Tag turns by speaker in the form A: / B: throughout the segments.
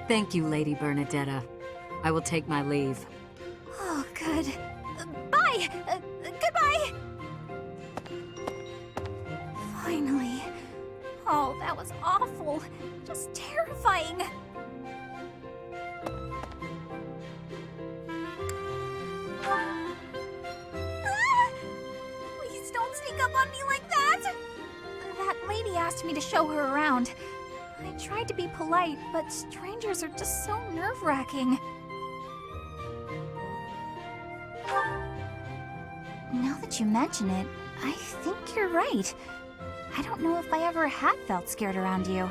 A: Thank you, Lady Bernadetta. I will take my leave.
B: Oh, good. Bye! Goodbye! Finally. Oh, that was awful. Just terrifying. Please don't sneak up on me like that! That lady asked me to show her around. I tried to be polite, but strangers are just so nerve-wracking. Now that you mention it, I think you're right. I don't know if I ever have felt scared around you.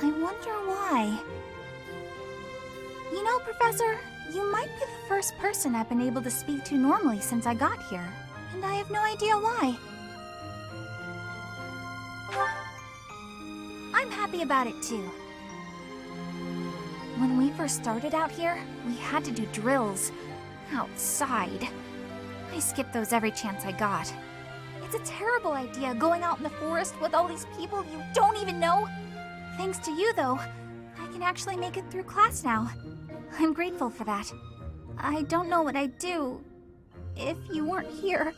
B: I wonder why. You know, Professor, you might be the first person I've been able to speak to normally since I got here, and I have no idea why. I'm happy about it too. When we first started out here, we had to do drills outside. I skipped those every chance I got. It's a terrible idea going out in the forest with all these people you don't even know. Thanks to you, though, I can actually make it through class now. I'm grateful for that. I don't know what I'd do if you weren't here.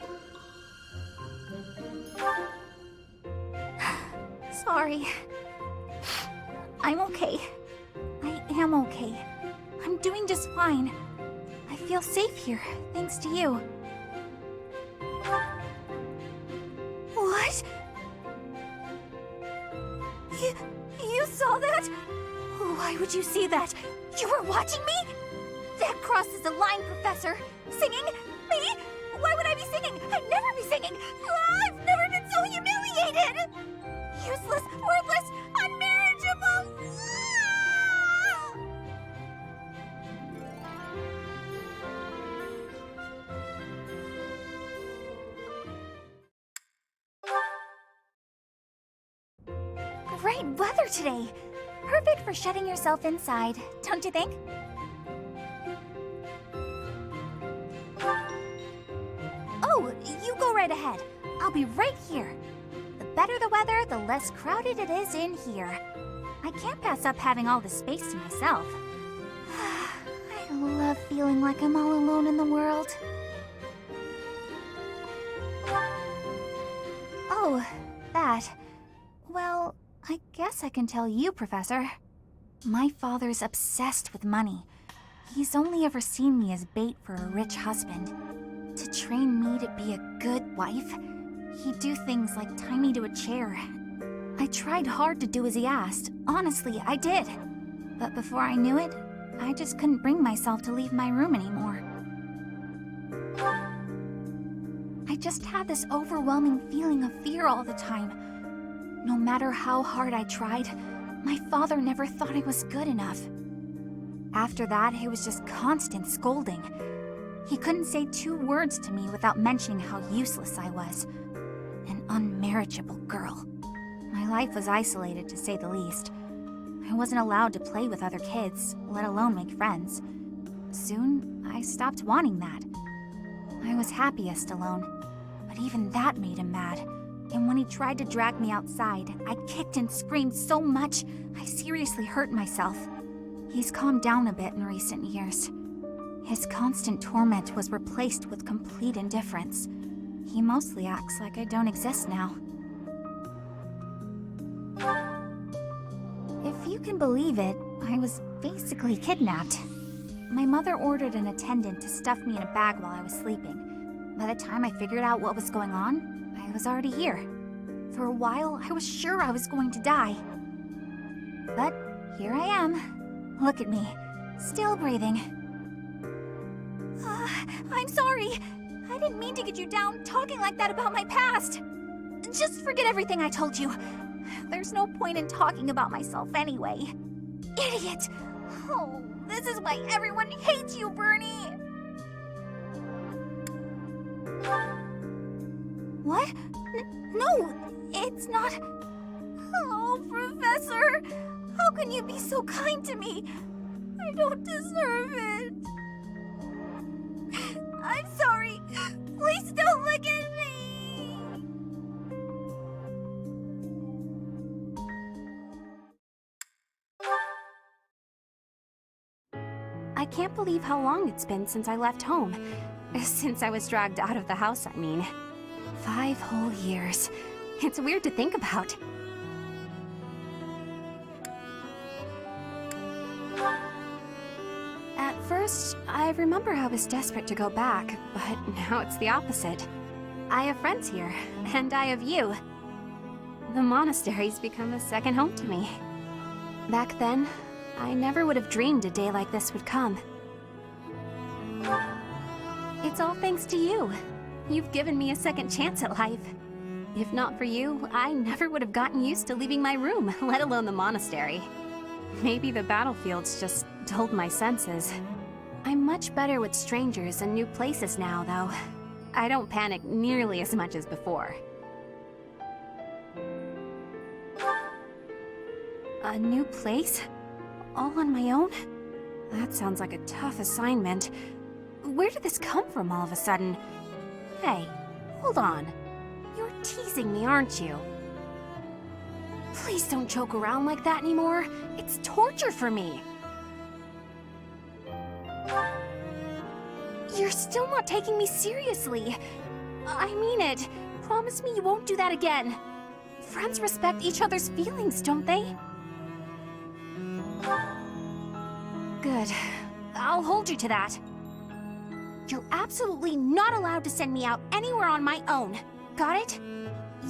B: Sorry. I'm okay. I am okay. I'm doing just fine. I feel safe here, thanks to you. What? You saw that? Why would you see that? You were watching me? That crosses the line, Professor. Singing? Me? Why would I be singing? I'd never be singing. I've never been so humiliated. Useless, worthless, unmarriageable. Great weather today. Perfect for shutting yourself inside, don't you think? Oh, you go right ahead. I'll be right here. The better the weather, the less crowded it is in here. I can't pass up having all the space to myself. I love feeling like I'm all alone in the world. Oh, that. Well, I guess I can tell you, Professor. My father's obsessed with money. He's only ever seen me as bait for a rich husband. To train me to be a good wife, he'd do things like tie me to a chair. I tried hard to do as he asked. Honestly, I did. But before I knew it, I just couldn't bring myself to leave my room anymore. I just had this overwhelming feeling of fear all the time. No matter how hard I tried, my father never thought I was good enough. After that, it was just constant scolding. He couldn't say 2 words to me without mentioning how useless I was. An unmarriageable girl. My life was isolated, to say the least. I wasn't allowed to play with other kids, let alone make friends. Soon, I stopped wanting that. I was happiest alone, but even that made him mad. And when he tried to drag me outside, I kicked and screamed so much, I seriously hurt myself. He's calmed down a bit in recent years. His constant torment was replaced with complete indifference. He mostly acts like I don't exist now. If you can believe it, I was basically kidnapped. My mother ordered an attendant to stuff me in a bag while I was sleeping. By the time I figured out what was going on, I was already here. For a while, I was sure I was going to die. But here I am. Look at me, still breathing. I'm sorry. I didn't mean to get you down talking like that about my past. Just forget everything I told you. There's no point in talking about myself anyway. Idiot! Oh, this is why everyone hates you, Bernie! What? No, it's not... Oh, Professor! How can you be so kind to me? I don't deserve it. I'm sorry. Please don't look at me. can't believe how long it's been since I left home. Since I was dragged out of the house, I mean. 5 whole years. It's weird to think about. At first, I remember I was desperate to go back, but now it's the opposite. I have friends here, and I have you. The monastery's become a second home to me. Back then, I never would have dreamed a day like this would come. It's all thanks to you. You've given me a second chance at life. If not for you, I never would have gotten used to leaving my room, let alone the monastery. Maybe the battlefields just dulled my senses. I'm much better with strangers and new places now, though. I don't panic nearly as much as before. A new place? All on my own? That sounds like a tough assignment. Where did this come from all of a sudden? Hey, hold on. You're teasing me, aren't you? Please don't joke around like that anymore. It's torture for me. You're still not taking me seriously. I mean it. Promise me you won't do that again. Friends respect each other's feelings, don't they? Good. I'll hold you to that. You're absolutely not allowed to send me out anywhere on my own. Got it?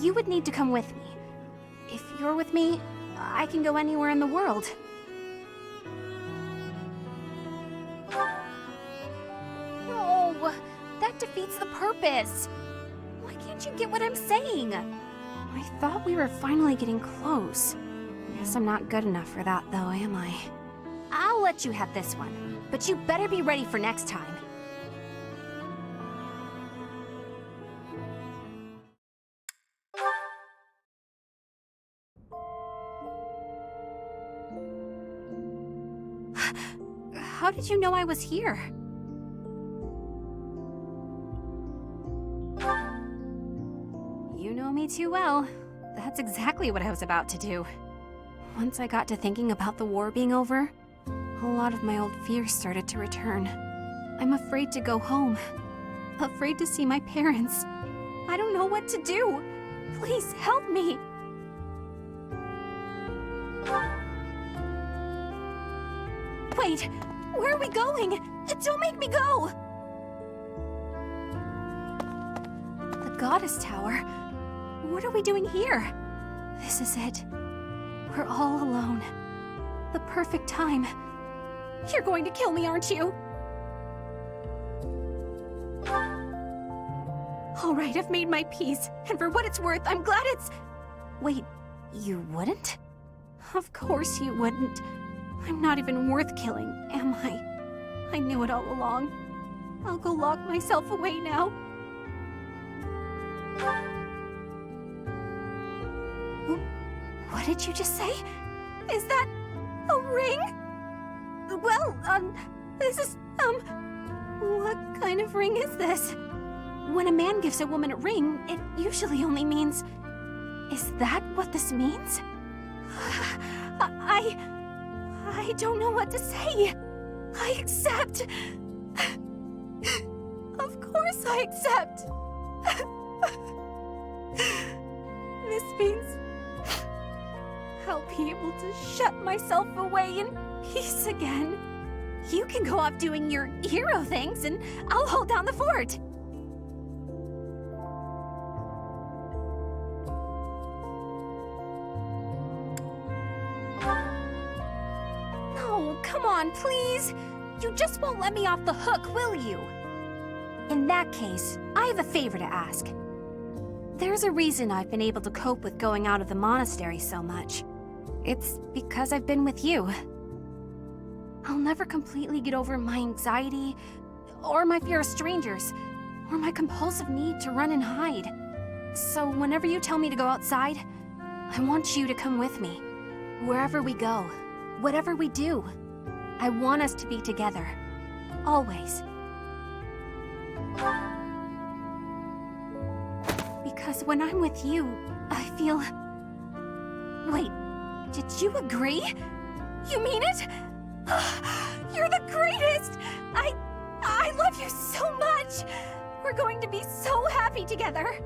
B: You would need to come with me. If you're with me, I can go anywhere in the world. No, that defeats the purpose. Why can't you get what I'm saying? I thought we were finally getting close. Guess I'm not good enough for that though, am I? I'll let you have this one, but you better be ready for next time. How did you know I was here? You know me too well. That's exactly what I was about to do. Once I got to thinking about the war being over, a lot of my old fears started to return. I'm afraid to go home. Afraid to see my parents. I don't know what to do. Please help me. Wait, where are we going? Don't make me go! The Goddess Tower? What are we doing here? This is it. We're all alone. The perfect time. You're going to kill me, aren't you? All right, I've made my peace, and for what it's worth, I'm glad it's... Wait, you wouldn't? Of course you wouldn't. I'm not even worth killing, am I? I knew it all along. I'll go lock myself away now. What did you just say? Is that a ring? Well, this is, what kind of ring is this? When a man gives a woman a ring, it usually only means... Is that what this means? I don't know what to say. I accept. Of course I accept. This means I'll be able to shut myself away in peace again. You can go off doing your hero things and I'll hold down the fort. Come on, please! You just won't let me off the hook, will you? In that case, I have a favor to ask. There's a reason I've been able to cope with going out of the monastery so much. It's because I've been with you. I'll never completely get over my anxiety, or my fear of strangers, or my compulsive need to run and hide. So whenever you tell me to go outside, I want you to come with me. Wherever we go, whatever we do. I want us to be together. Always. Because when I'm with you, I feel... Wait, did you agree? You mean it? You're the greatest! I love you so much! We're going to be so happy together!